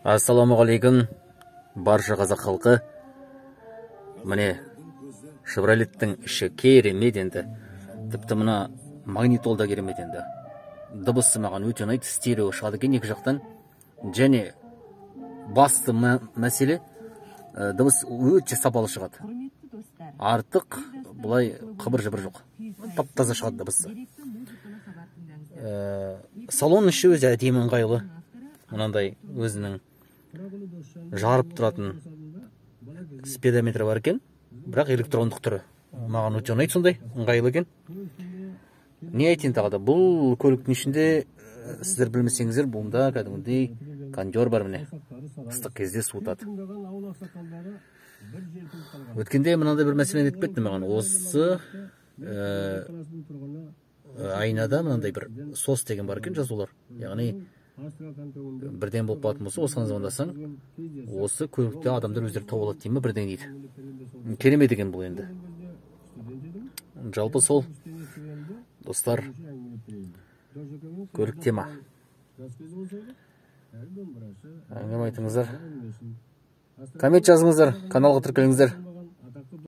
Ассалаумағалейкум, барша қазақ халқы. Міне, Шевролеттің іші керемет енді. Тіпті мына магнитол да керемет енді. Дыбысы маған өте ұнайды, стерео шығады екен екі жақтан. Және басты мәселе, дыбыс өте сапалы шығады. Артық бұлай қыбыр-жыбыр жоқ. Тап-таза шығады дыбысы. Салон іші өзі әдемі ыңғайлы. Мынандай өзінің жарып тұратын спидометрі бар екен, бірақ электрондық түрі. Маған өте ұнайды, сондай ыңғайлы екен. Не айтайын тағы да, бұл көліктің ішінде сіздер білмесеңіздер, бұнда кәдімгідей кондер бар, міне. Ыстық кезде суытады. Өткенде мынандай бір мәселені айтып кетті маған. Осы айнада мынандай бір сос деген бар екен, жазулар. Яғни бірден болып қалатын болса, осыған звондасаң, осы көлікте адамдар өздері тауып алады деймін, бірден дейді. Керемет екен бұл енді. Жалпы сол, достар, көлік тема. Әңгіме айтыңыздар, коммент жазыңыздар, каналға тіркеліңіздер.